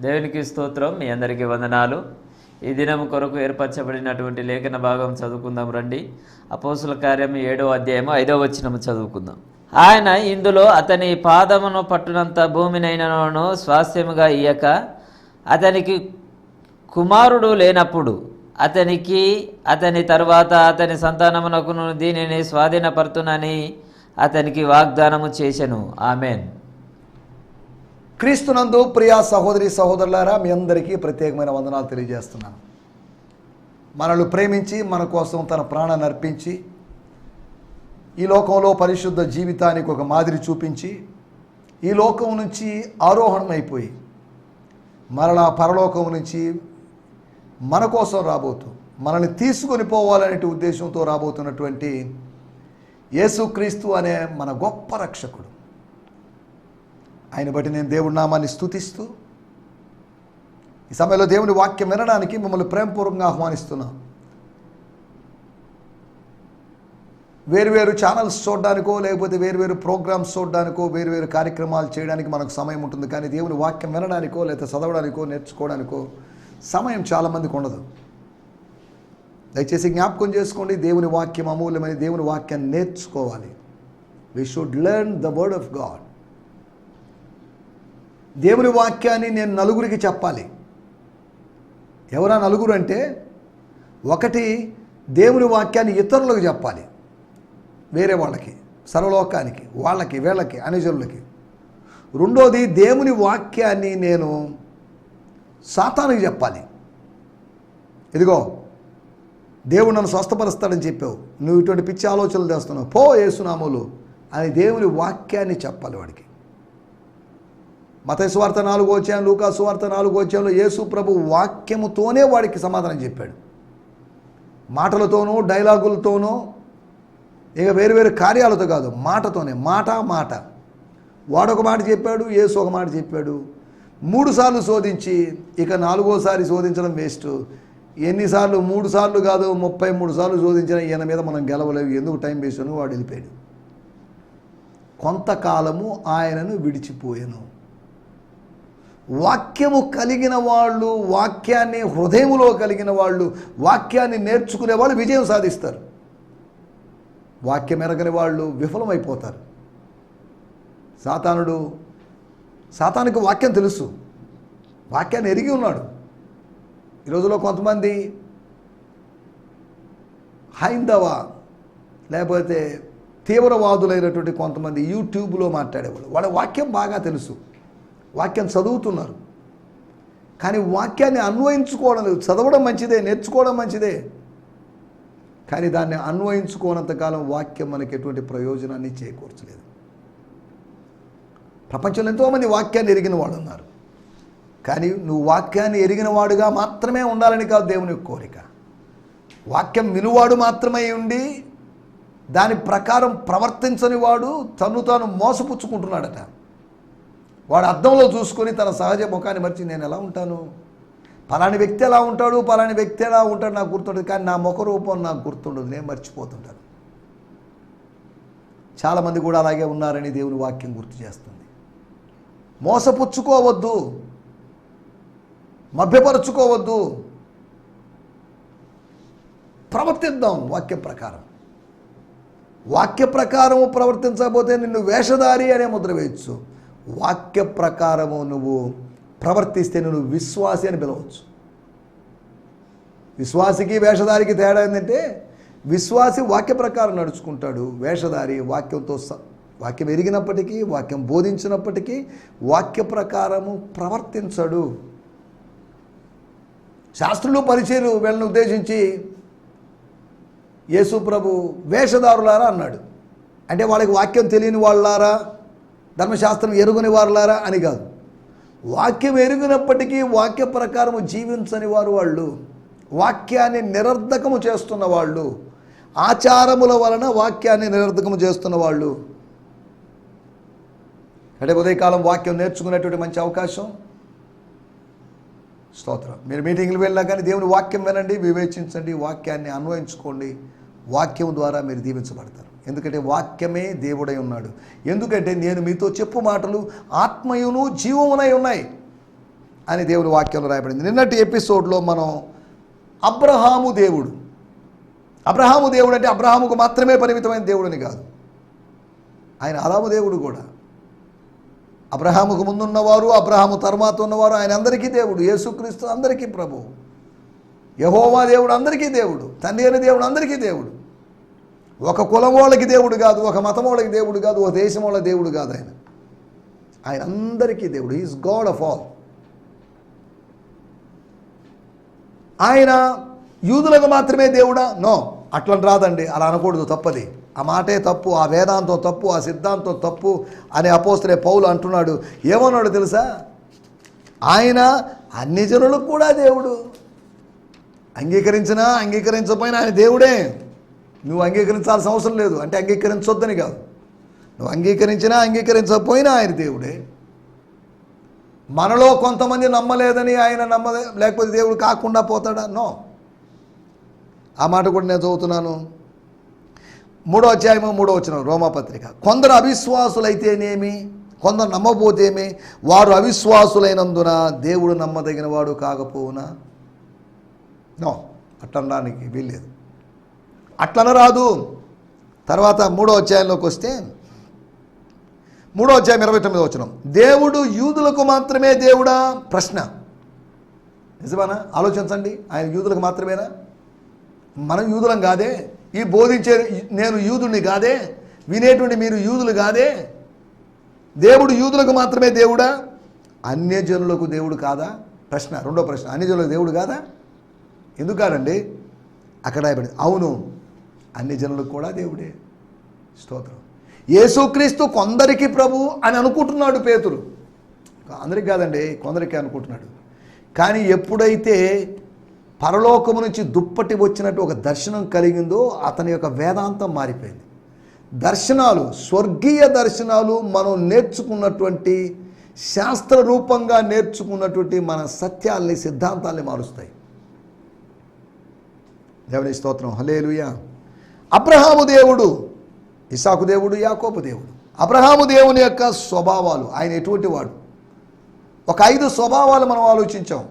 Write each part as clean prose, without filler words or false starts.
దేవునికి స్తోత్రం. మీ అందరికీ వందనాలు. ఈ దినం కొరకు ఏర్పరచబడినటువంటి లేఖన భాగం చదువుకుందాం రండి. అపోస్తుల కార్యం 7వ అధ్యాయం 5వ వచనం చదువుకుందాం. ఆయన ఇందులో అతని పాదమును పట్టునంత భూమినైనను స్వాస్థ్యముగా ఇయ్యక అతనికి కుమారుడు లేనప్పుడు అతని తరువాత అతని సంతానమునకును దీనిని స్వాధీనపరుతునని అతనికి వాగ్దానము చేసెను. ఆమెన్. క్రీస్తునందు ప్రియా సహోదరి సహోదరులారా, మీ అందరికీ ప్రత్యేకమైన వందనాలు తెలియజేస్తున్నాను. మనల్ని ప్రేమించి మన కోసం తన ప్రాణాన్ని అర్పించి ఈ లోకంలో పరిశుద్ధ జీవితానికి ఒక మాదిరి చూపించి ఈ లోకం నుంచి ఆరోహణమైపోయి మరలా పరలోకం నుంచి మన కోసం రాబోతూ మనల్ని తీసుకొని పోవాలనే ఉద్దేశంతో రాబోతున్నటువంటి యేసుక్రీస్తు అనే మన గొప్ప రక్షకుడు, ఆయన బట్టి నేను దేవుడి నామాన్ని స్తుతిస్తూ ఈ సమయంలో దేవుని వాక్యం వినడానికి మిమ్మల్ని ప్రేమపూర్వకంగా ఆహ్వానిస్తున్నాం. వేరువేరు ఛానల్స్ చూడడానికో లేకపోతే వేరువేరు ప్రోగ్రామ్స్ చూడడానికో వేరువేరు కార్యక్రమాలు చేయడానికి మనకు సమయం ఉంటుంది, కానీ దేవుని వాక్యం వినడానికో లేకపోతే చదవడానికో నేర్చుకోవడానికో సమయం చాలామందికి ఉండదు. దయచేసి జ్ఞాపకం చేసుకోండి, దేవుని వాక్యం అమూల్యమైన. దేవుని వాక్యాన్ని నేర్చుకోవాలి. We should learn the word of God. దేవుని వాక్యాన్ని నేను నలుగురికి చెప్పాలి. ఎవరా నలుగురు అంటే, ఒకటి దేవుని వాక్యాన్ని ఇతరులకు చెప్పాలి, వేరే వాళ్ళకి, సర్వలోకానికి, వాళ్ళకి, వీళ్ళకి, అనుజనులకి. రెండోది దేవుని వాక్యాన్ని నేను సాతానుకి చెప్పాలి. ఇదిగో దేవుడు నన్ను స్వస్థపరుస్తాడని చెప్పావు, నువ్వు ఇటువంటి పిచ్చి ఆలోచనలు చేస్తున్నావు, పో యేసునామములో అని దేవుని వాక్యాన్ని చెప్పాలి వాడికి. మత్తయి సువార్త 4వ అధ్యాయం, లూకా సువార్త 4వ అధ్యాయంలో యేసు ప్రభు వాక్యముతోనే వాడికి సమాధానం చెప్పాడు. మాటలతోనూ డైలాగులతోనూ ఇక వేరు కార్యాలతో కాదు, మాటతోనే. మాట వాడొక మాట చెప్పాడు, యేసు ఒక మాట చెప్పాడు. 3 సార్లు శోధించి ఇక 4వసారి శోధించడం వేస్ట్. ఎన్నిసార్లు? 3 సార్లు కాదు, 33 సార్లు శోధించిన ఈయన మీద మనం గెలవలేవు, ఎందుకు టైం వేస్ట్ అని వాడు వెళ్ళిపోయాడు. కొంతకాలము ఆయనను విడిచిపోయాను. వాక్యము కలిగిన వాళ్ళు, వాక్యాన్ని హృదయములో కలిగిన వాళ్ళు, వాక్యాన్ని నేర్చుకునే వాళ్ళు విజయం సాధిస్తారు. వాక్యం ఎరగని వాళ్ళు విఫలమైపోతారు. సాతానుకు వాక్యం తెలుసు, వాక్యాన్ని ఎరిగి ఉన్నాడు. ఈ రోజులో కొంతమంది హైందవ లేకపోతే తీవ్రవాదులైనటువంటి కొంతమంది యూట్యూబ్లో మాట్లాడేవాళ్ళు, వాళ్ళ వాక్యం బాగా తెలుసు, వాక్యం చదువుతున్నారు, కానీ వాక్యాన్ని అన్వయించుకోవడం లేదు. చదవడం మంచిదే, నేర్చుకోవడం మంచిదే, కానీ దాన్ని అన్వయించుకోనంతకాలం వాక్యం మనకి ఎటువంటి ప్రయోజనాన్ని చేకూర్చలేదు. ప్రపంచంలో ఎంతోమంది వాక్యాన్ని ఎరిగిన వాళ్ళు ఉన్నారు, కానీ నువ్వు వాక్యాన్ని ఎరిగిన వాడుగా మాత్రమే ఉండాలని కాదు దేవుని కోరిక. వాక్యం వినువాడు మాత్రమే ఉండి దాని ప్రకారం ప్రవర్తించని వాడు తాను మోసపుచ్చుకుంటున్నాడట. వాడు అద్దంలో చూసుకొని తన సహజ ముఖాన్ని మర్చి నేను ఎలా ఉంటాను, పలాని వ్యక్తి ఎలా ఉంటాడు, పలాని వ్యక్తి ఎలా ఉంటాడు నాకు గుర్తుండదు, కానీ నా ముఖ రూపం నాకు గుర్తుండదు, నేను మర్చిపోతుంటాను. చాలామంది కూడా అలాగే ఉన్నారని దేవుని వాక్యం గుర్తు చేస్తుంది. మోసపుచ్చుకోవద్దు, మభ్యపరుచుకోవద్దు, ప్రవర్తిద్దాం వాక్య ప్రకారం. వాక్య ప్రకారము ప్రవర్తించకపోతే నిన్ను వేషధారి అనే ముద్ర వేయచ్చు. వాక్య ప్రకారము నువ్వు ప్రవర్తిస్తే నువ్వు విశ్వాసి అని పిలవచ్చు. విశ్వాసికి వేషధారికి తేడా ఏంటంటే, విశ్వాసి వాక్య ప్రకారం నడుచుకుంటాడు, వేషధారి వాక్యం ఎరిగినప్పటికీ, వాక్యం బోధించినప్పటికీ వాక్య ప్రకారము ప్రవర్తించడు. శాస్త్రులు పరిచయులు వీళ్ళని ఉద్దేశించి యేసు ప్రభు వేషధారులారా అన్నాడు. అంటే వాళ్ళకి వాక్యం తెలియని వాళ్ళారా, ధర్మశాస్త్రం ఎరుగని వారులారా అని కాదు. వాక్యం ఎరిగినప్పటికీ వాక్య ప్రకారము జీవించని వాళ్ళు, వాక్యాన్ని నిరర్ధకము చేస్తున్న వాళ్ళు, ఆచారముల వలన వాక్యాన్ని నిరర్ధకము చేస్తున్న వాళ్ళు. అంటే ఉదయకాలం వాక్యం నేర్చుకునేటువంటి మంచి అవకాశం. స్తోత్రం. మీరు మీటింగ్లు వెళ్ళినా కానీ దేవుని వాక్యం వినండి, వివేచించండి, వాక్యాన్ని అన్వయించుకోండి. వాక్యం ద్వారా మీరు దీవించబడతారు. ఎందుకంటే వాక్యమే దేవుడై ఉన్నాడు. ఎందుకంటే నేను మీతో చెప్పు మాటలు ఆత్మయును జీవమునై ఉన్నాయి. అని దేవుని వాక్యంలో రాయబడింది. నిన్నటి ఎపిసోడ్లో మనం అబ్రహాము దేవుడు అంటే అబ్రహాముకు మాత్రమే పరిమితమైన దేవుడని కాదు, ఆయన ఆదాము దేవుడు కూడా. అబ్రహాముకు ముందున్నవారు, అబ్రహాము తర్వాత ఉన్నవారు, ఆయన అందరికీ దేవుడు. యేసుక్రీస్తు అందరికీ ప్రభువు. యెహోవా దేవుడు అందరికీ దేవుడు. తండ్రి అయిన దేవుడు అందరికీ దేవుడు. ఒక కులం వాళ్ళకి దేవుడు కాదు, ఒక మతం వాళ్ళకి దేవుడు కాదు, ఒక దేశం వాళ్ళ దేవుడు కాదు. ఆయన అందరికీ దేవుడు. He is God of all. ఆయన యూదులకు మాత్రమే దేవుడా? నో, అట్లా రాదండి, అలా అనకూడదు, తప్పది. ఆ మాటే తప్పు, ఆ వేదాంతం తప్పు, ఆ సిద్ధాంతం తప్పు అని అపోస్తలుడైన పౌలు అంటున్నాడు. ఏమన్నాడు తెలుసా? ఆయన అన్ని జనులకు కూడా దేవుడు. అంగీకరించినా అంగీకరించకపోయినా ఆయన దేవుడే. నువ్వు అంగీకరించాల్సిన అవసరం లేదు, అంటే అంగీకరించొద్దని కాదు. నువ్వు అంగీకరించినా అంగీకరించకపోయినా ఆయన దేవుడే. మనలో కొంతమంది నమ్మలేదని ఆయన లేకపోతే దేవుడు కాకుండా పోతాడా? నో. ఆ మాట కూడా నేను చదువుతున్నాను. 3వ అధ్యాయము 3వ వచనం రోమాపత్రిక. కొందరు అవిశ్వాసులైతేనేమి, కొందరు నమ్మబోతేమి, వారు అవిశ్వాసులైనందున దేవుడు నమ్మదగిన వాడు కాకపోవునా? నో, అట్లనడానికి వీల్లేదు, అట్లనరాదు. తర్వాత 3వ అధ్యాయంలోకి వస్తే 3వ అధ్యాయం 29వ వచనం. దేవుడు యూదులకు మాత్రమే దేవుడా? ప్రశ్న. నిజమేనా? ఆలోచించండి. ఆయన యూదులకు మాత్రమేనా? మనం యూదులం కాదే? ఈ బోధించే నేను యూదుని కాదే? వినేటువంటి మీరు యూదులు కాదే? దేవుడు యూదులకు మాత్రమే దేవుడా? అన్యజనులకు దేవుడు కాదా? ప్రశ్న. రెండో ప్రశ్న, అన్యజనులకు దేవుడు కాదా? ఎందుకు కాదండి? అక్కడ రాయబడింది, అవును, అన్ని జనులకు కూడా దేవుడే. స్తోత్రం. యేసుక్రీస్తు కొందరికి ప్రభు అని అనుకుంటున్నాడు పేతురు. అందరికి కాదండి, కొందరికి అనుకుంటున్నాడు. కానీ ఎప్పుడైతే పరలోకము నుంచి దుప్పటి వచ్చినట్టు ఒక దర్శనం కలిగిందో అతని యొక్క వేదాంతం మారిపోయింది. దర్శనాలు, స్వర్గీయ దర్శనాలు, మనం నేర్చుకున్నటువంటి శాస్త్ర రూపంగా నేర్చుకున్నటువంటి మన సత్యాల్ని, సిద్ధాంతాల్ని మారుస్తాయి. దేవుని స్తోత్రం. హల్లెలూయా. అబ్రహాము దేవుడు, ఇస్సాకు దేవుడు, యాకోబు దేవుడు. అబ్రహాము దేవుని యొక్క స్వభావాలు, ఆయన ఎటువంటి వాడు? ఒక 5 స్వభావాలు మనం ఆలోచించాం.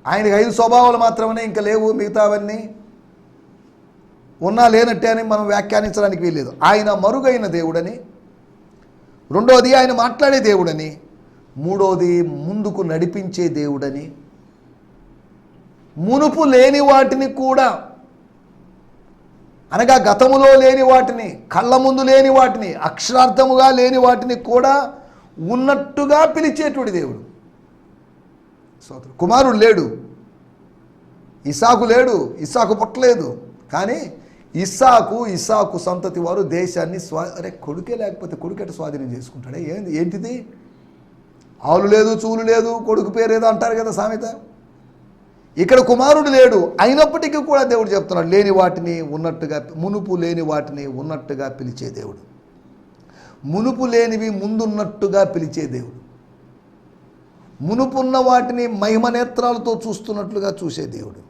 ఆయనకి 5 స్వభావాలు మాత్రమే, ఇంకా లేవు. మిగతావన్నీ ఉన్నా లేనట్టే అని మనం వ్యాఖ్యానించడానికి వీల్లేదు. ఆయన మరుగైన దేవుడని, రెండోది ఆయన మాట్లాడే దేవుడని, మూడోది ముందుకు నడిపించే దేవుడని, మునుపు లేని వాటిని కూడా, అనగా గతములో లేని వాటిని, కళ్ళ ముందు లేని వాటిని, అక్షరార్థముగా లేని వాటిని కూడా ఉన్నట్టుగా పిలిచేటువంటి దేవుడు. కుమారుడు లేడు, ఇస్సాకు లేడు, ఇస్సాకు పుట్టలేదు. కానీ ఇస్సాకు సంతతి వారు దేశాన్ని కొడుకే లేకపోతే కొడుకెట స్వాధీనం చేసుకుంటాడే? ఏంటిది? ఆవులు లేదు, చూలు లేదు, కొడుకు పేరేదో అంటారు కదా సామెత. ఇక్కడ కుమారుడు లేడు, అయినప్పటికీ కూడా దేవుడు చెప్తున్నాడు, లేని వాటిని ఉన్నట్టుగా, మునుపు లేని వాటిని ఉన్నట్టుగా పిలిచే దేవుడు. మునుపు లేనివి ముందున్నట్టుగా పిలిచే దేవుడు. మునుపున్న వాటిని మహిమ నేత్రాలతో చూస్తున్నట్లుగా చూసే దేవుడు.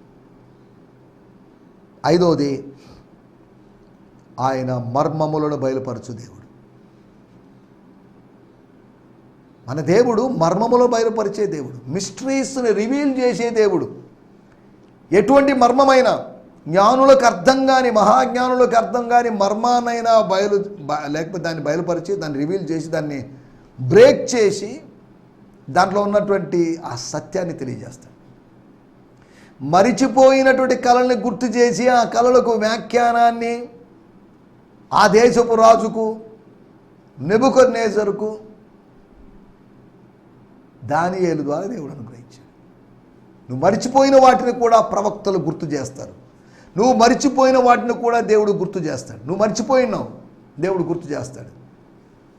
5వది, ఆయన మర్మములను బయలుపరచు దేవుడు. మన దేవుడు మర్మములు బయలుపరిచే దేవుడు, మిస్టరీస్ని రివీల్ చేసే దేవుడు. ఎటువంటి మర్మమైన జ్ఞానులకు అర్థం కాని, మహాజ్ఞానులకు అర్థం కాని మర్మానైనా లేకపోతే దాన్ని బయలుపరిచి, దాన్ని రివీల్ చేసి, దాన్ని బ్రేక్ చేసి, దాంట్లో ఉన్నటువంటి ఆ సత్యాన్ని తెలియజేస్తాడు. మరిచిపోయినటువంటి కళల్ని గుర్తు చేసి, ఆ కళలకు వ్యాఖ్యానాన్ని ఆ దేశపు రాజుకు నెబుకద్నెజరుకు దానియేలు ద్వారా దేవుడు అనుగ్రహించాడు. నువ్వు మరిచిపోయిన వాటిని కూడా ప్రవక్తలు గుర్తు చేస్తారు. నువ్వు మరిచిపోయిన వాటిని కూడా దేవుడు గుర్తు చేస్తాడు. నువ్వు మర్చిపోయినావు, దేవుడు గుర్తు చేస్తాడు.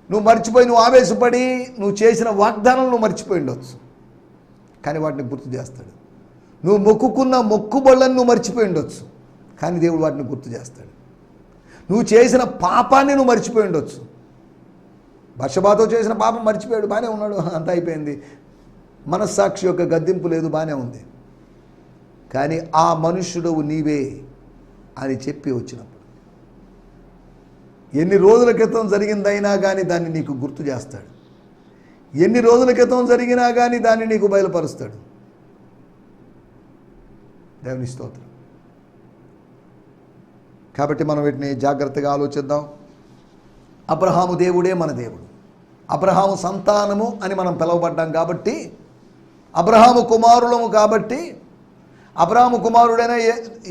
నువ్వు మర్చిపోయి, నువ్వు ఆవేశపడి నువ్వు చేసిన వాగ్దానం నువ్వు మర్చిపోయి ఉండొచ్చు, కానీ వాటిని గుర్తు చేస్తాడు. నువ్వు మొక్కుకున్న మొక్కుబళ్ళని నువ్వు మర్చిపోయి ఉండొచ్చు, కానీ దేవుడు వాటిని గుర్తు చేస్తాడు. నువ్వు చేసిన పాపాన్ని నువ్వు మర్చిపోయి ఉండొచ్చు. బత్షెబాతో చేసిన పాపం మర్చిపోయాడు, బాగానే ఉన్నాడు, అంతా అయిపోయింది. మనస్సాక్షి యొక్క గద్దింపు లేదు, బాగానే ఉంది. కానీ ఆ మనుష్యుడు నీవే అని చెప్పి వచ్చినప్పుడు, ఎన్ని రోజుల క్రితం జరిగిందైనా కానీ దాన్ని నీకు గుర్తు చేస్తాడు. ఎన్ని రోజుల క్రితం జరిగినా కానీ దాన్ని నీకు బయలుపరుస్తాడు. దేవుని స్తోత్రం. కాబట్టి మనం వీటిని జాగ్రత్తగా ఆలోచిద్దాం. అబ్రహాము దేవుడే మన దేవుడు. అబ్రహాము సంతానము అని మనం పిలువబడ్డాం కాబట్టి, అబ్రహాము కుమారులము కాబట్టి, అబ్రహాము కుమారుడైన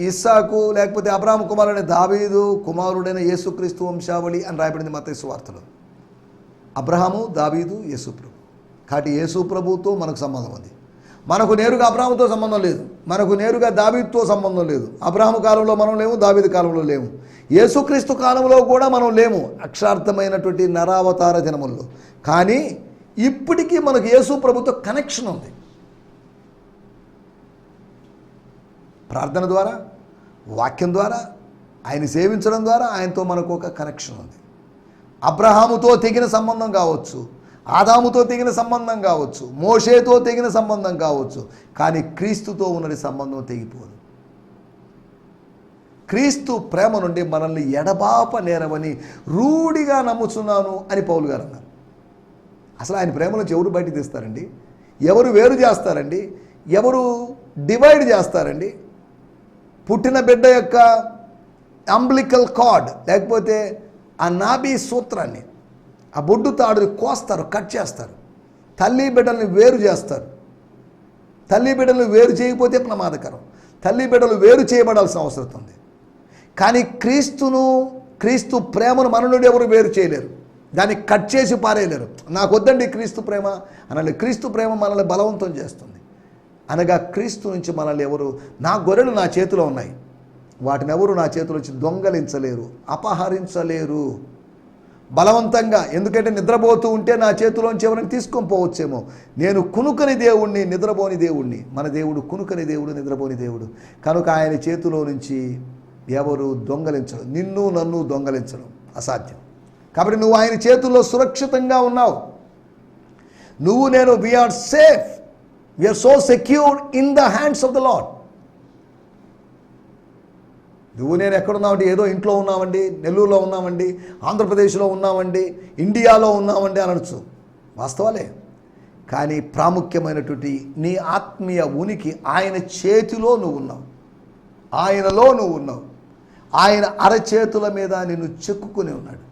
ఇస్సాకు, లేకపోతే అబ్రహాము కుమారుడైన దావీదు, కుమారుడైన యేసుక్రీస్తు వంశావళి అని రాయబడింది మత్తయి సువార్తలో. అబ్రహాము, దావీదు, యేసు ప్రభు. కాబట్టి యేసు ప్రభుతో మనకు సంబంధం ఉంది. మనకు నేరుగా అబ్రహాముతో సంబంధం లేదు, మనకు నేరుగా దావీదుతో సంబంధం లేదు. అబ్రహాము కాలంలో మనం లేము, దావీదు కాలంలో లేము, యేసుక్రీస్తు కాలంలో కూడా మనం లేము, అక్షరార్థమైనటువంటి నరావతార దినముల్లో. కానీ ఇప్పటికీ మనకు యేసు ప్రభుతో కనెక్షన్ ఉంది. ప్రార్థన ద్వారా, వాక్యం ద్వారా, ఆయన సేవించడం ద్వారా ఆయనతో మనకు ఒక కనెక్షన్ ఉంది. అబ్రహాముతో తెగిన సంబంధం కావచ్చు, ఆదాముతో తెగిన సంబంధం కావచ్చు, మోషేతో తెగిన సంబంధం కావచ్చు, కానీ క్రీస్తుతో ఉన్నది సంబంధం తెగిపోదు. క్రీస్తు ప్రేమ నుండి మనల్ని ఎడబాప నేరవని రూఢిగా నమ్ముతున్నాను అని పౌలు గారు అన్నారు. అసలు ఆయన ప్రేమ నుంచి ఎవరు బయటికి తీస్తారండి? ఎవరు వేరు చేస్తారండి? ఎవరు డివైడ్ చేస్తారండి? పుట్టిన బిడ్డ యొక్క అంబ్లికల్ కార్డ్, లేకపోతే ఆ నాభి సూత్రాన్ని, ఆ బొడ్డు తాడుని కోస్తారు, కట్ చేస్తారు. తల్లి బిడ్డల్ని వేరు చేస్తారు. తల్లి బిడ్డలను వేరు చేయకపోతే ప్రమాదకరం. తల్లి బిడ్డలు వేరు చేయబడాల్సిన అవసరం ఉంది. కానీ క్రీస్తు ప్రేమను మన నుండి ఎవరు వేరు చేయలేరు, దాన్ని కట్ చేసి పారేయలేరు. నాకు వద్దండి క్రీస్తు ప్రేమ అనాలి. క్రీస్తు ప్రేమ మనల్ని బలవంతం చేస్తుంది. అనగా క్రీస్తు నుంచి మనల్ని ఎవరు, నా గొర్రెలు నా చేతిలో ఉన్నాయి, వాటిని ఎవరు నా చేతిలో వచ్చి దొంగలించలేరు, అపహరించలేరు బలవంతంగా. ఎందుకంటే నిద్రపోతూ ఉంటే నా చేతిలోంచి ఎవరిని తీసుకొని పోవచ్చేమో. నేను కునుకని దేవుణ్ణి, నిద్రపోని దేవుణ్ణి. మన దేవుడు కునుకని దేవుడు, నిద్రపోని దేవుడు. కనుక ఆయన చేతిలో నుంచి ఎవరు దొంగలించడం, నిన్ను నన్ను దొంగలించడం అసాధ్యం. కాబట్టి నువ్వు ఆయన చేతుల్లో సురక్షితంగా ఉన్నావు. నువ్వు నేను, we are safe, we are so secured in the hands of the Lord. నువ్వు నేను ఎక్కడున్నామండి? ఏదో ఇంట్లో ఉన్నామండి, నెల్లూరులో ఉన్నామండి, ఆంధ్రప్రదేశ్లో ఉన్నామండి, ఇండియాలో ఉన్నామండి అనొచ్చు, వాస్తవాలే. కానీ ప్రాముఖ్యమైనటువంటి నీ ఆత్మీయ ఉనికి ఆయన చేతిలో నువ్వు ఉన్నావు, ఆయనలో నువ్వు ఉన్నావు. ఆయన అరచేతుల మీద నిన్ను చెక్కుకొని ఉన్నాడు.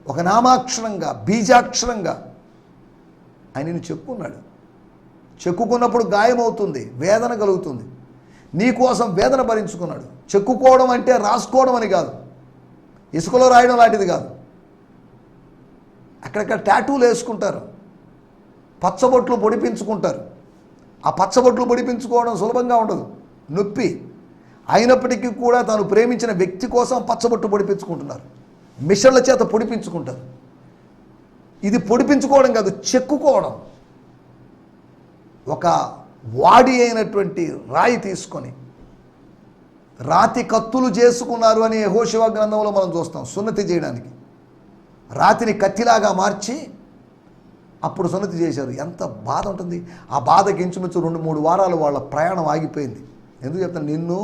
ఒక నామాక్షరంగా, బీజాక్షరంగా ఆయన నిన్ను చెక్కున్నాడు. చెక్కుకున్నప్పుడు గాయమవుతుంది, వేదన కలుగుతుంది. నీ కోసం వేదన భరించుకున్నాడు. చెక్కుకోవడం అంటే రాసుకోవడం అని కాదు, ఇసుకలో రాయడం లాంటిది కాదు. అక్కడక్కడ టాటూలు వేసుకుంటారు, పచ్చబొట్లు పొడిపించుకుంటారు. ఆ పచ్చబొట్లు పొడిపించుకోవడం సులభంగా ఉండదు, నొప్పి. అయినప్పటికీ కూడా తాను ప్రేమించిన వ్యక్తి కోసం పచ్చబొట్టు పొడిపించుకుంటున్నారు, మిషన్ల చేత పొడిపించుకుంటారు. ఇది పొడిపించుకోవడం కాదు, చెక్కుకోవడం. ఒక వాడి అయినటువంటి రాయి తీసుకొని రాతి కత్తులు చేసుకున్నారు అని యెహోషువ గ్రంథంలో మనం చూస్తాం. సున్నతి చేయడానికి రాతిని కత్తిలాగా మార్చి అప్పుడు సున్నతి చేశారు. ఎంత బాధ ఉంటుంది! ఆ బాధకి ఇంచుమించు 2-3 వారాలు వాళ్ళ ప్రయాణం ఆగిపోయింది. ఎందుకు చెప్తాను? నిన్ను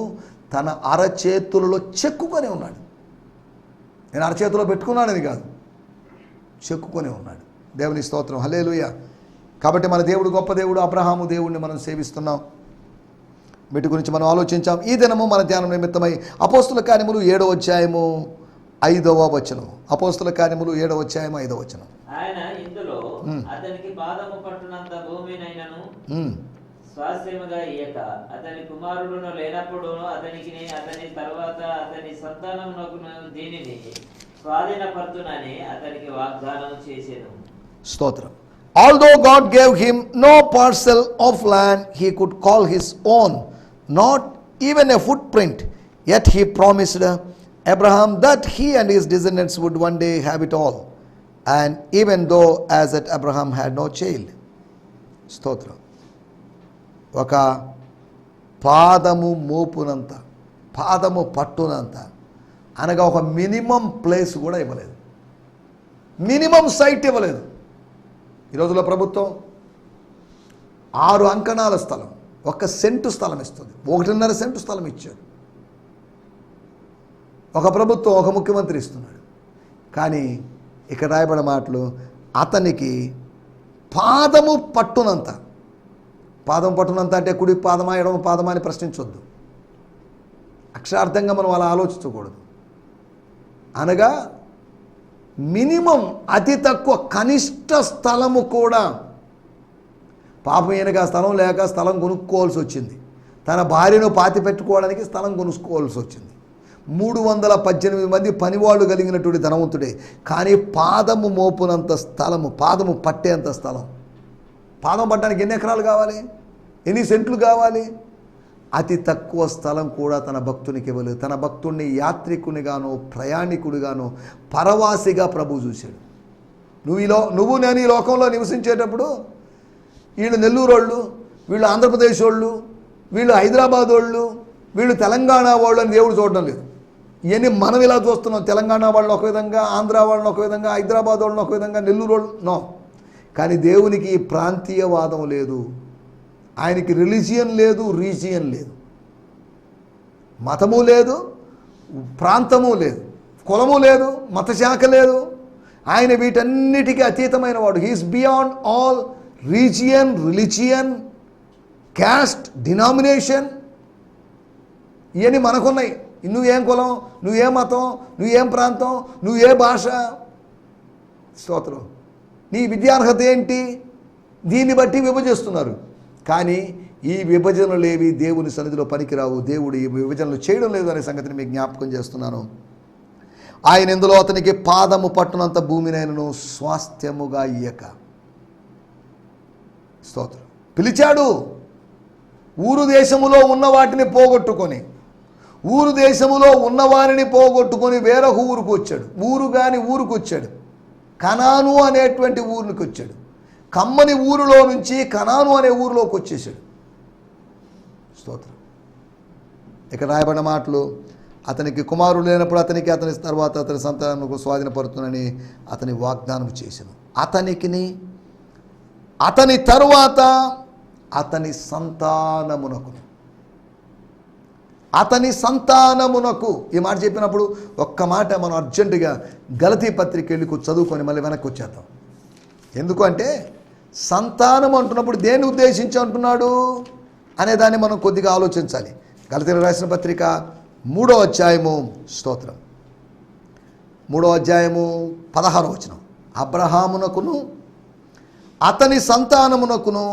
తన అరచేతులలో చెక్కుకొని ఉన్నాడు. నేను అరచేతిలో పెట్టుకున్నానని కాదు, చెక్కుకొని ఉన్నాడు. దేవుని స్తోత్రం, హల్లెలూయా. కాబట్టి మన దేవుడు గొప్ప దేవుడు. అబ్రహాము దేవుడిని మనం సేవిస్తున్నాం. వీటి గురించి మనం ఆలోచించాం. ఈ దినము మన ధ్యానం నిమిత్తమై అపోస్తుల కార్యములు 7వ అధ్యాయము 5వ వచనం. అపోస్తుల కార్యములు 7వ అధ్యాయము 5వ వచనం. ఆయన ఇందులో అతనికి పాదము పట్టునంత భూమినైనను స్వాస్థ్యముగా ఇయ్యక, అతని కుమారుడును లేనప్పుడు అతని తర్వాత అతని సంతానమునకును దీనిని స్వాధీనపర్చునని అతనికి వాగ్దానం చేసెను. స్తోత్రం. Although God gave him no parcel of land he could call his own, not even a footprint, yet he promised Abraham that he and his descendants would one day have it all. And even though as that Abraham had no child. స్తోత్రం. ఒక పాదము మోపునంత, పాదము పట్టునంత, అనగా ఒక minimum place కూడా ఇవ్వలేదు, minimum site ఇవ్వలేదు. ఈ రోజుల్లో ప్రభుత్వం 6 అంకణాల స్థలం, 1 సెంటు స్థలం ఇస్తుంది. 1.5 సెంటు స్థలం ఇచ్చాడు ఒక ప్రభుత్వం, ఒక ముఖ్యమంత్రి ఇస్తున్నాడు. కానీ ఇక్కడ రాయబడిన మాటలు, అతనికి పాదము పట్టునంత. పాదం పట్టునంత అంటే కుడి పాదమా ఎడమ పాదమా అని ప్రశ్నించొద్దు. అక్షరార్థంగా మనం అలా ఆలోచించకూడదు. అనగా మినిమం అతి తక్కువ కనిష్ట స్థలము కూడా, పాపం ఈయనకి ఆ స్థలం లేక స్థలం కొనుక్కోవాల్సి వచ్చింది. తన భార్యను పాతి పెట్టుకోవడానికి స్థలం కొనుక్కోవాల్సి వచ్చింది. 318 మంది పనివాళ్ళు కలిగినటువంటి ధనవంతుడే. కానీ పాదము మోపునంత స్థలము, పాదము పట్టేంత స్థలం. పాదం పట్టడానికి ఎన్ని ఎకరాలు కావాలి, ఎన్ని సెంట్లు కావాలి? అతి తక్కువ స్థలం కూడా తన భక్తునికి ఇవ్వలేదు. తన భక్తుడిని యాత్రికునిగాను ప్రయాణికుడిగాను పరవాసిగా ప్రభు చూశాడు. నువ్వు నేను ఈ లోకంలో నివసించేటప్పుడు వీళ్ళు నెల్లూరు వాళ్ళు, వీళ్ళు ఆంధ్రప్రదేశ్ వాళ్ళు, వీళ్ళు హైదరాబాద్ వాళ్ళు, వీళ్ళు తెలంగాణ వాళ్ళు అని దేవుడు చూడడం లేదు. ఇవన్నీ మనం ఇలా చూస్తున్నాం. తెలంగాణ వాళ్ళని ఒక విధంగా, ఆంధ్ర వాళ్ళని ఒక విధంగా, హైదరాబాద్ వాళ్ళని ఒక విధంగా, నెల్లూరు వాళ్ళు నో. కానీ దేవునికి ప్రాంతీయవాదం లేదు. ఆయనకి రిలీజియన్ లేదు, రీజియన్ లేదు, మతము లేదు, ప్రాంతము లేదు, కులము లేదు, మతశాఖ లేదు. ఆయన వీటన్నిటికీ అతీతమైన వాడు. He is beyond all region, religion, caste, denomination. ఇవన్నీ మనకున్నాయి. నువ్వేం కులం, నువ్వే మతం, నువ్వేం ప్రాంతం, నువ్వే భాష, స్తోత్రం, నీ విద్యార్హత ఏంటి, దీన్ని బట్టి విభజిస్తున్నారు. కానీ ఈ విభజనలేవి దేవుని సన్నిధిలో పనికిరావు. దేవుడు ఈ విభజనలు చేయడం లేదు అనే సంగతిని మీకు జ్ఞాపకం చేస్తున్నాను. ఆయన ఇందులో అతనికి పాదము పట్టునంత భూమినైనను స్వాస్థ్యముగా ఇయ్యక, స్తోత్రం, పిలిచాడు. ఊరు దేశములో ఉన్న వాటిని పోగొట్టుకొని, ఊరు దేశములో ఉన్నవారిని పోగొట్టుకొని వేరొక ఊరుకు వచ్చాడు. ఊరు కాని ఊరుకు వచ్చాడు. కనాను అనేటువంటి ఊరికి వచ్చాడు. కమ్మని ఊరిలో నుంచి కనాను అనే ఊరిలోకి వచ్చేసాడు. స్తోత్రం. ఇక్కడ రాయబడిన మాటలు, అతనికి కుమారుడు లేనప్పుడు అతనికి అతని తర్వాత అతని సంతానముకు స్వాధీనపరుతునని అతని వాగ్దానం చేశాను. అతనికిని అతని తరువాత అతని సంతానమునకు, అతని సంతానమునకు. ఈ మాట చెప్పినప్పుడు ఒక్క మాట మనం అర్జెంటుగా గలతీ పత్రిక వెళ్ళి చదువుకొని మళ్ళీ వెనక్కి వచ్చేద్దాం. ఎందుకంటే సంతానం అంటున్నప్పుడు దేన్ని ఉద్దేశించి అంటున్నాడు అనే దాన్ని మనం కొద్దిగా ఆలోచించాలి. గలతీయులకు రాసిన పత్రిక 3వ అధ్యాయము, స్తోత్రం, 3వ అధ్యాయము 16వ వచనం. అబ్రహామునకును అతని సంతానమునకును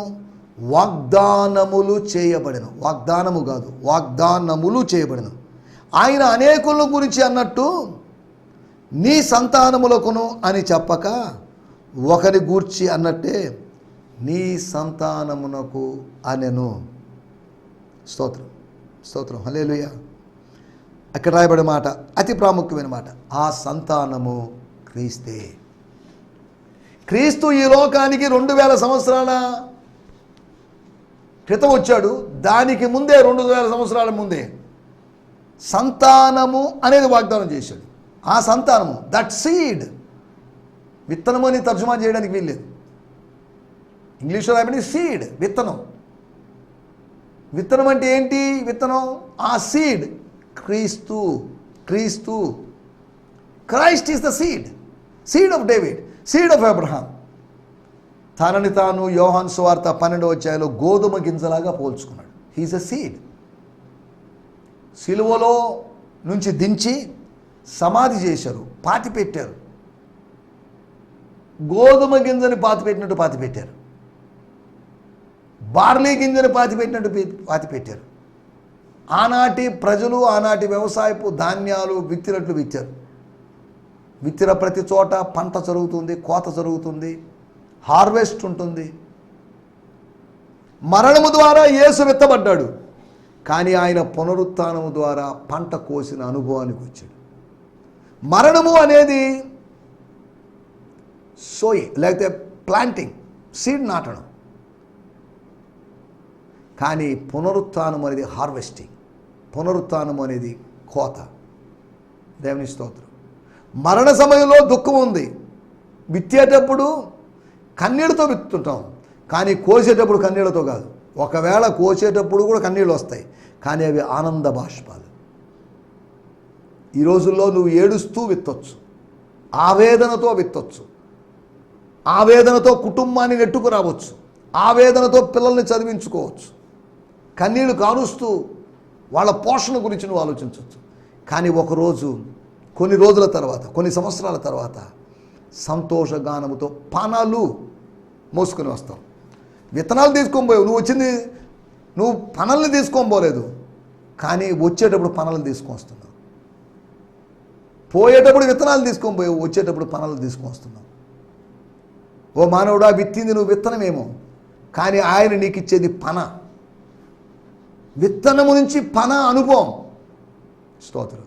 వాగ్దానములు చేయబడెను. వాగ్దానము కాదు, వాగ్దానములు చేయబడెను. ఆయన అనేకుల గురించి అన్నట్టు నీ సంతానములకును అని చెప్పక ఒకరి గూర్చి అన్నట్టే నీ సంతానమునకు అనెను. స్తోత్రం, స్తోత్రం, హల్లెలూయా. అక్కడ రాయబడే మాట అతి ప్రాముఖ్యమైన మాట. ఆ సంతానము క్రీస్తే. క్రీస్తు ఈ లోకానికి 2000 సంవత్సరాల క్రితం వచ్చాడు. దానికి ముందే 2000 సంవత్సరాల ముందే సంతానము అనేది వాగ్దానం చేశాడు. ఆ సంతానము, దట్ సీడ్, విత్తనము అని తర్జుమా చేయడానికి వీల్లేదు. ఇంగ్లీష్లో రాయబడి సీడ్, విత్తనం. విత్తనం అంటే ఏంటి? విత్తనం, ఆ సీడ్ క్రీస్తు. క్రీస్తు, Christ is the seed, seed of David, seed of Abraham. తనని తాను యోహాను సువార్త 12వ అధ్యాయంలో గోధుమ గింజలాగా పోల్చుకున్నాడు. He's a seed. సిలువలో నుంచి దించి సమాధి చేశారు, పాతి పెట్టారు. గోధుమ గింజని పాతి పెట్టినట్టు పాతి పెట్టారు. బార్లీ గింజని పాతి పెట్టినట్టు పాతి పెట్టారు. ఆనాటి ప్రజలు ఆనాటి వ్యవసాయపు ధాన్యాలు విత్తినట్లు విత్తారు. విత్తిన ప్రతి చోట పంట జరుగుతుంది, కోత జరుగుతుంది, హార్వెస్ట్ ఉంటుంది. మరణము ద్వారా యేసు విత్తబడ్డాడు. కానీ ఆయన పునరుత్థానము ద్వారా పంట కోసిన అనుభవానికి వచ్చాడు. మరణము అనేది సోయి, లేకపోతే ప్లాంటింగ్, సీడ్ నాటడం. కానీ పునరుత్థానం అనేది హార్వెస్టింగ్, పునరుత్థానం అనేది కోత. దేవుని స్తోత్రం. మరణ సమయంలో దుఃఖం ఉంది. విత్తేటప్పుడు కన్నీళ్ళతో విత్తుంటాం, కానీ కోసేటప్పుడు కన్నీళ్ళతో కాదు. ఒకవేళ కోసేటప్పుడు కూడా కన్నీళ్ళు వస్తాయి, కానీ అవి ఆనంద బాష్పాలు. ఈ రోజుల్లో నువ్వు ఏడుస్తూ విత్తొచ్చు, ఆవేదనతో విత్తొచ్చు, ఆవేదనతో కుటుంబాన్ని నెట్టుకు రావచ్చు, ఆవేదనతో పిల్లల్ని చదివించుకోవచ్చు, కన్నీళ్లు కారుస్తూ వాళ్ళ పోషణ గురించి నువ్వు ఆలోచించవచ్చు. కానీ ఒకరోజు, కొన్ని రోజుల తర్వాత, కొన్ని సంవత్సరాల తర్వాత సంతోషగానముతో పనలు మోసుకొని వస్తావు. విత్తనాలు తీసుకొని పోయావు, నువ్వు పనల్ని తీసుకొని పోలేదు, కానీ వచ్చేటప్పుడు పనలను తీసుకొని వస్తున్నావు. పోయేటప్పుడు విత్తనాలు తీసుకొని పోయావు, వచ్చేటప్పుడు పనలు తీసుకొని వస్తున్నావు. ఓ మానవుడా, విత్తింది నువ్వు విత్తనమేమో, కానీ ఆయన నీకు ఇచ్చేది పన. విత్తనము నుంచి పన అనుభవం. స్తోత్రం.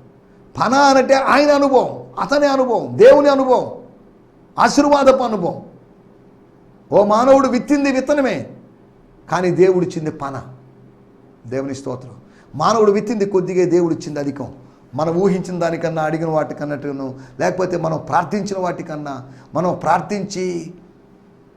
పన అంటే ఆయన అనుభవం, అతని అనుభవం, దేవుని అనుభవం, ఆశీర్వాదపు అనుభవం. ఓ మానవుడు విత్తింది విత్తనమే, కానీ దేవుడిచ్చింది పన. దేవుని స్తోత్రం. మానవుడు విత్తింది కొద్దిగా, దేవుడిచ్చింది అధికం. మనం ఊహించిన దానికన్నా, అడిగిన వాటికన్నట్టును, లేకపోతే మనం ప్రార్థించిన వాటికన్నా, మనం ప్రార్థించి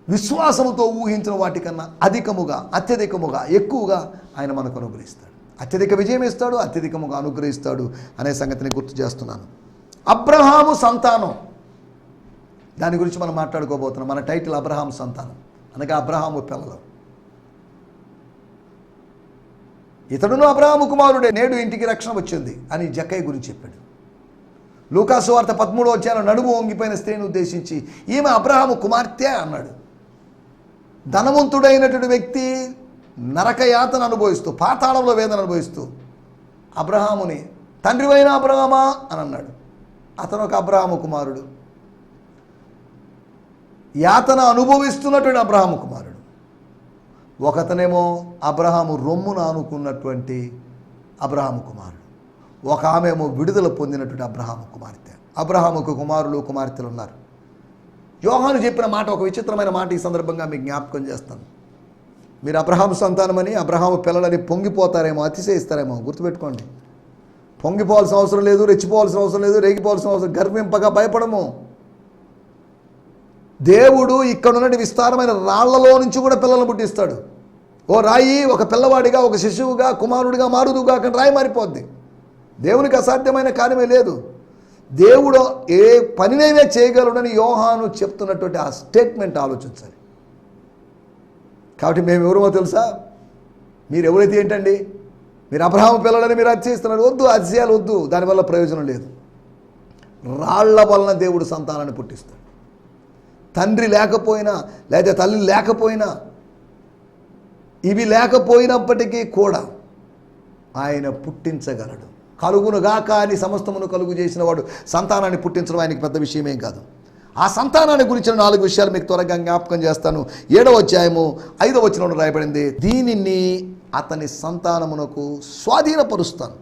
విశ్వాసముతో ఊహించిన వాటికన్నా అధికముగా, అత్యధికముగా, ఎక్కువగా ఆయన మనకు అనుగ్రహిస్తాడు. అత్యధిక విజయం ఇస్తాడు, అత్యధికముగా అనుగ్రహిస్తాడు అనే సంగతిని గుర్తు చేస్తున్నాను. అబ్రహాము సంతానం, దాని గురించి మనం మాట్లాడుకోబోతున్నాం. మన టైటిల్ అబ్రహాము సంతానం అనగా అబ్రహాము పిల్లలు. ఇతడును అబ్రహాము కుమారుడే, నేడు ఇంటికి రక్షణ వచ్చింది అని జక్కయ్య గురించి చెప్పాడు. లూకాసు వార్త 13వ అధ్యాయంలో నడుము వంగిపోయిన స్త్రీని ఉద్దేశించి ఈమె అబ్రహాము కుమార్తె అన్నాడు. ధనవంతుడైనటువంటి వ్యక్తి నరక యాతన అనుభవిస్తూ, పాతాళంలో వేదన అనుభవిస్తూ అబ్రహాముని తండ్రివైన అబ్రహామా అని అన్నాడు. అతను ఒక అబ్రహాము కుమారుడు, యాతన అనుభవిస్తున్నటువంటి అబ్రహాము కుమారుడు. ఒకతనేమో అబ్రహాము రొమ్మును ఆనుకున్నటువంటి అబ్రహాము కుమారుడు, ఒక ఆమెమో విడుదల పొందినటువంటి అబ్రహాము కుమార్తె. అబ్రహాముకు కుమారులు కుమార్తెలు ఉన్నారు. యోహాను చెప్పిన మాట, ఒక విచిత్రమైన మాట ఈ సందర్భంగా మీకు జ్ఞాపకం చేస్తాను. మీరు అబ్రహాము సంతానమని, అబ్రహాము పిల్లలని పొంగిపోతారేమో, అతిశయిస్తారేమో. గుర్తుపెట్టుకోండి, పొంగిపోవాల్సిన అవసరం లేదు, రెచ్చిపోవాల్సిన అవసరం లేదు, రేగిపోవాల్సిన అవసరం, గర్వింపగా భయపడము. దేవుడు ఇక్కడున్నటువంటి విస్తారమైన రాళ్లలో నుంచి కూడా పిల్లలను పుట్టిస్తాడు. ఓ రాయి ఒక పిల్లవాడిగా, ఒక శిశువుగా, కుమారుడిగా మారుదుగా, అక్కడ రాయి మారిపోద్ది. దేవునికి అసాధ్యమైన కార్యమే లేదు. దేవుడు ఏ పనినైనా చేయగలడని యోహాను చెప్తున్నటువంటి ఆ స్టేట్మెంట్ ఆలోచించాలి. కాబట్టి మేము ఎవరో తెలుసా? మీరు ఎవరైతే ఏంటండి, మీరు అబ్రహాము పిల్లలని మీరు అతిశయిస్తున్నారు. వద్దు, అతిశయాలు వద్దు, దానివల్ల ప్రయోజనం లేదు. రాళ్ల వలన దేవుడు సంతానాన్ని పుట్టిస్తాడు. తండ్రి లేకపోయినా, లేదా తల్లి లేకపోయినా, ఇవి లేకపోయినప్పటికీ కూడా ఆయన పుట్టించగలడు. కలుగునుగాక అని సమస్తమును కలుగు చేసిన వాడు సంతానాన్ని పుట్టించడం ఆయనకి పెద్ద విషయమేం కాదు. ఆ సంతానాన్ని గురించిన 4 విషయాలు మీకు త్వరగా జ్ఞాపకం చేస్తాను. 7వ అధ్యాయము 5వ వచనంలో రాయబడింది, దీనిని అతని సంతానమునకు స్వాధీనపరుస్తాను.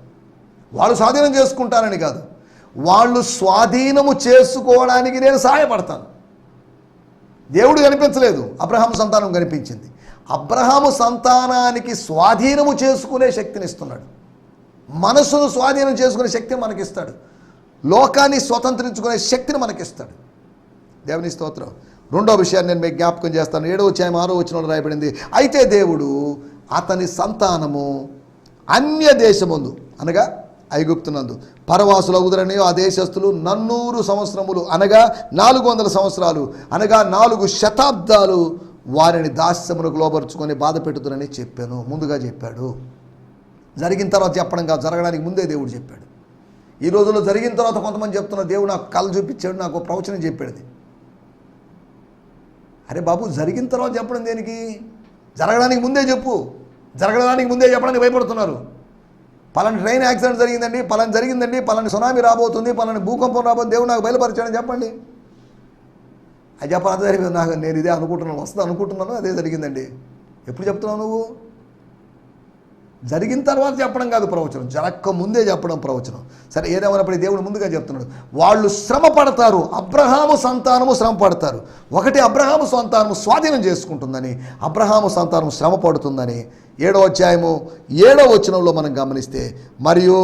వాళ్ళు స్వాధీనం చేసుకుంటారని కాదు, వాళ్ళు స్వాధీనము చేసుకోవడానికి నేను సహాయపడతాను. దేవుడు కనిపించలేదు, అబ్రహాము సంతానం కనిపించింది. అబ్రహాము సంతానానికి స్వాధీనము చేసుకునే శక్తిని ఇస్తున్నాడు. మనసును స్వాధీనం చేసుకునే శక్తిని మనకిస్తాడు. లోకాన్ని స్వతంత్రించుకునే శక్తిని మనకిస్తాడు. దేవుని స్తోత్రం. 2వ విషయాన్ని నేను మీకు జ్ఞాపకం చేస్తాను. 7వ అధ్యాయం 6వ వచనంలో రాయబడింది, అయితే దేవుడు అతని సంతానము అన్య దేశమందు అనగా ఐగుప్తునందు పరవాసులగుదరని ఆ దేశస్థులు 400 సంవత్సరములు అనగా 400 సంవత్సరాలు అనగా 4 శతాబ్దాలు వారిని దాస్యమునకు లోబరుచుకొని బాధ పెట్టుదురని చెప్పాను. ముందుగా చెప్పాడు. జరిగిన తర్వాత చెప్పడం కాదు, జరగడానికి ముందే దేవుడు చెప్పాడు. ఈ రోజుల్లో జరిగిన తర్వాత కొంతమంది చెప్తున్నారు, దేవుడు నాకు కళ్ళు చూపించాడు, నాకు ప్రవచనం చెప్పాడు. అరే బాబు, జరిగిన తర్వాత చెప్పడం దేనికి? జరగడానికి ముందే చెప్పు. జరగడానికి ముందే చెప్పడానికి భయపడుతున్నారు. పలాని ట్రైన్ యాక్సిడెంట్ జరిగిందండి, పలాని జరిగిందండి, పలాని సునామీ రాబోతుంది, పలాని భూకంపం రాబోతుంది, దేవుడు నాకు బయలుపరిచాడని చెప్పండి. అది చెప్పాలి, అంత జరిగింది. నాకు నేను ఇదే అనుకుంటున్నాను, వస్తుంది అనుకుంటున్నాను, అదే జరిగిందండి. ఎప్పుడు చెప్తున్నావు నువ్వు? జరిగిన తర్వాత చెప్పడం కాదు ప్రవచనం, జరగక ముందే చెప్పడం ప్రవచనం. సరే, ఏదేమైనప్పుడు దేవుడు ముందుగా చెప్తున్నాడు, వాళ్ళు శ్రమ పడతారు. అబ్రహాము సంతానము శ్రమ పడతారు. ఒకటి, అబ్రహాము సంతానము స్వాధీనం చేసుకుంటుందని, అబ్రహాము సంతానం శ్రమ పడుతుందని 7వ అధ్యాయము 7వ వచనంలో మనం గమనిస్తే, మరియు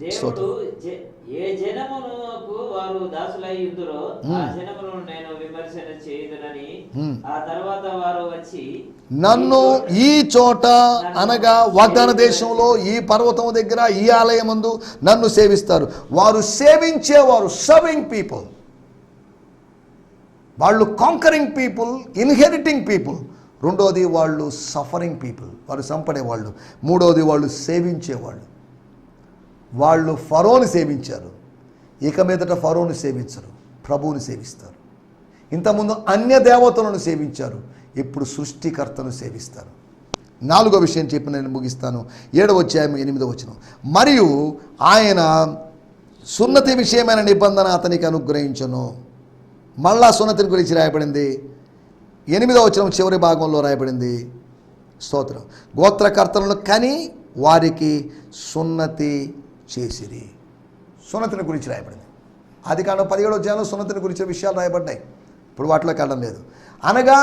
దేవుడు ఏ జనమునకు వారు దాసులై ఉందురో ఆ జనములను నేను విమర్శన చేయుదునని, ఆ తర్వాత వారు వచ్చి నన్ను ఈ చోట అనగా వాగ్దాన దేశంలో ఈ పర్వతం దగ్గర ఈ ఆలయమందు నన్ను సేవిస్తారు. వారు సేవించేవారు, సర్వింగ్ పీపుల్. వాళ్ళు కాంకరింగ్ పీపుల్, ఇన్హెరిటింగ్ పీపుల్. రెండోది వాళ్ళు సఫరింగ్ పీపుల్, వారు సంపడేవాళ్ళు. మూడోది వాళ్ళు సేవించేవాళ్ళు. వాళ్ళు ఫరోని సేవించారు, ఇక మీదట ఫరోని సేవించరు, ప్రభువుని సేవిస్తారు. ఇంతకుముందు అన్య దేవతలను సేవించారు, ఇప్పుడు సృష్టికర్తను సేవిస్తారు. 4వ విషయం చెప్పి నేను ముగిస్తాను. 7వ అధ్యాయం 8వ వచనం. మరియు ఆయన సున్నతి విషయమైన నిబంధన అతనికి అనుగ్రహించను. మళ్ళా సున్నతిని గురించి రాయబడింది. 8వ వచనం చివరి భాగంలో రాయబడింది, స్తోత్రం, గోత్రకర్తలను కని వారికి సున్నతి చేసిరి. సున్నతిని గురించి రాయబడింది. ఆదికాండం 17వ అధ్యాయంలో సున్నతిని గురించిన విషయాలు రాయబడ్డాయి. ఇప్పుడు వాటిలోకి వెళ్ళడం లేదు. అనగా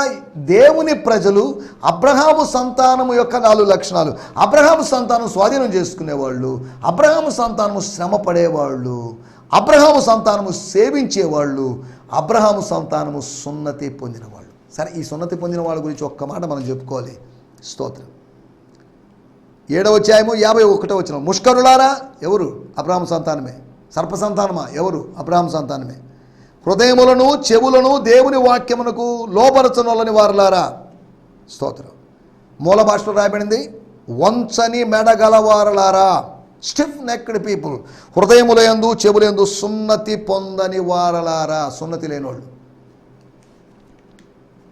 దేవుని ప్రజలు అబ్రహాము సంతానము యొక్క 4 లక్షణాలు. అబ్రహాము సంతానం స్వాధీనం చేసుకునేవాళ్ళు, అబ్రహాము సంతానము శ్రమ పడేవాళ్ళు, అబ్రహాము సంతానము సేవించేవాళ్ళు, అబ్రహాము సంతానము సున్నతి పొందినవాళ్ళు. సరే, ఈ సున్నతి పొందిన వాళ్ళ గురించి ఒక్క మాట మనం చెప్పుకోవాలి. స్తోత్రం. 7వ అధ్యాయము 51వ వచనం. ముష్కరులారా, ఎవరు? అబ్రహాము సంతానమే. సర్ప సంతానమా? ఎవరు? అబ్రహాము సంతానమే. హృదయములను చెవులను దేవుని వాక్యమునకు లోబరచనొల్లని వారులారా, స్తోత్రం. మూల భాషలో రాయబడింది, వంచని మెడగలవారులారా, స్టిఫ్ నెక్డ్ పీపుల్. హృదయములందు చెవులందు సున్నతి పొందని వారలారా. సున్నతి లేనోళ్ళు.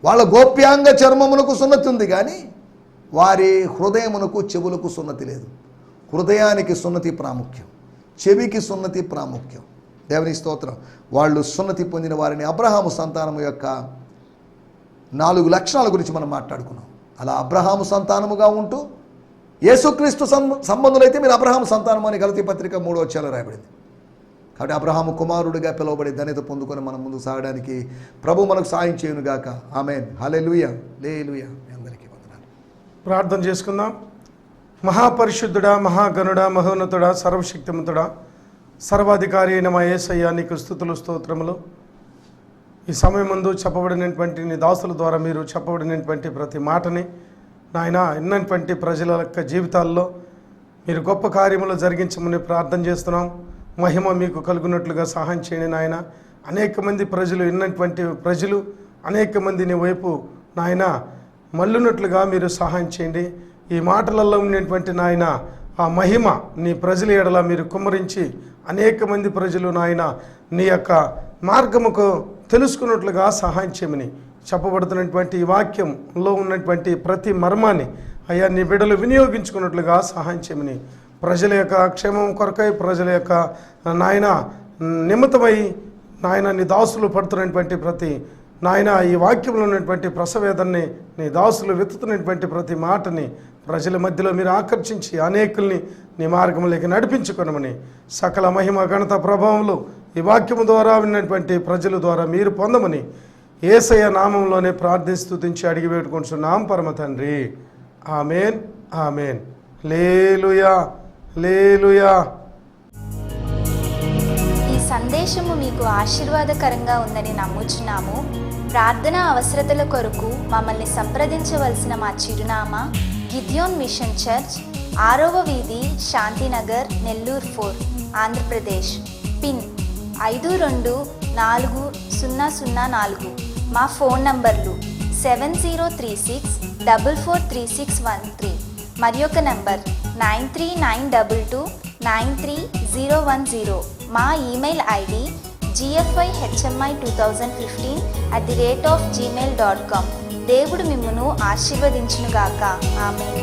వాళ్ళ గోప్యాంగ చర్మమునకు సున్నతి ఉంది, కానీ వారి హృదయమునకు చెవులకు సున్నతి లేదు. హృదయానికి సున్నతి ప్రాముఖ్యం, చెవికి సున్నతి ప్రాముఖ్యం. దేవుని స్తోత్రం. వాళ్ళు సున్నతి పొందిన వారిని. అబ్రహాము సంతానము యొక్క 4 లక్షణాల గురించి మనం మాట్లాడుకున్నాం. అలా అబ్రహాము సంతానముగా ఉంటూ యేసుక్రీస్తు సంబంధులైతే మీరు అబ్రహాము సంతానము అని గలతీ పత్రిక 3వ అధ్యాయంలో రాయబడింది. కాబట్టి అబ్రహాము కుమారుడిగా పిలువబడి ధన్యత పొందుకొని మనం ముందుకు సాగడానికి ప్రభు మనకు సాయం చేయునుగాక. ఆమేన్. హల్లెలూయా, హల్లెలూయా. మీ అందరికీ వందనాలు. ప్రార్థన చేసుకుందాం. మహాపరిశుద్ధుడా, మహాగణుడా, మహోన్నతుడా, సర్వశక్తిమంతుడా, సర్వాధికారి అయిన మా యేసయ్య, నీకు స్తుతులు స్తోత్రములు. ఈ సమయం ముందు చెప్పబడినటువంటి నీ దాసుల ద్వారా మీరు చెప్పబడినటువంటి ప్రతి మాటని నాయన ఎన్నటువంటి ప్రజల యొక్క జీవితాల్లో మీరు గొప్ప కార్యములు జరిగించమని ప్రార్థన చేస్తున్నాం. మహిమ మీకు కలుగునట్లుగా సహాయం చేయండి నాయన. అనేక మంది ప్రజలు, ఎన్నటువంటి ప్రజలు అనేక మంది నీ వైపు నాయన మళ్ళునట్లుగా మీరు సహాయం చేయండి. ఈ మాటలలో ఉన్నటువంటి నాయన ఆ మహిమ నీ ప్రజల ఎడల మీరు కుమ్మరించి అనేక మంది ప్రజలు నాయన నీ యొక్క మార్గముకు తెలుసుకున్నట్లుగా సహాయం చేయమని చెప్పబడుతున్నటువంటి ఈ వాక్యంలో ఉన్నటువంటి ప్రతి మర్మాన్ని అయ్యా నీ బిడ్డలు వినియోగించుకున్నట్లుగా సహాయం చేయమని, ప్రజల యొక్క క్షేమం కొరకై, ప్రజల యొక్క నాయన నిమిత్తమై నాయన నీ దాసులు పడుతున్నటువంటి ప్రతి నాయన ఈ వాక్యంలో ఉన్నటువంటి ప్రసవేదన్ని నీ దాసులు వెతుతున్నటువంటి ప్రతి మాటని ప్రజల మధ్యలో మీరు ఆకర్షించి అనేకుల్ని నీ మార్గంలోకి నడిపించుకొనమని, సకల మహిమ ఘనత ప్రభావంలో ఈ వాక్యము ద్వారా విన్నటువంటి ప్రజల ద్వారా మీరు పొందమని యేసయ్య నామంలోనే ప్రార్థిస్తూ స్తుతించి అడిగి వేడుకుంటున్నాం పరమ తండ్రి. ఆమేన్, ఆమేన్. హల్లెలూయా, హల్లెలూయా. ఈ సందేశము మీకు ఆశీర్వాదకరంగా ఉందని నమ్ముచున్నాము. ప్రార్థన అవసరతల కొరకు మమ్మల్ని సంప్రదించవలసిన మా చిరునామా గిద్యోన్ మిషన్ చర్చ్, 6వ వీధి, శాంతినగర్, నెల్లూరు 4, ఆంధ్రప్రదేశ్. పిన్ 524004. మా ఫోన్ నంబర్లు 7036443613 మరి ఒక నంబర్ 9392293010. మా ఈమెయిల్ ఐడి gfihmi2015@gmail.com. దేవుడు మిమ్మును ఆశీర్వదించునుగాక. ఆమేన్.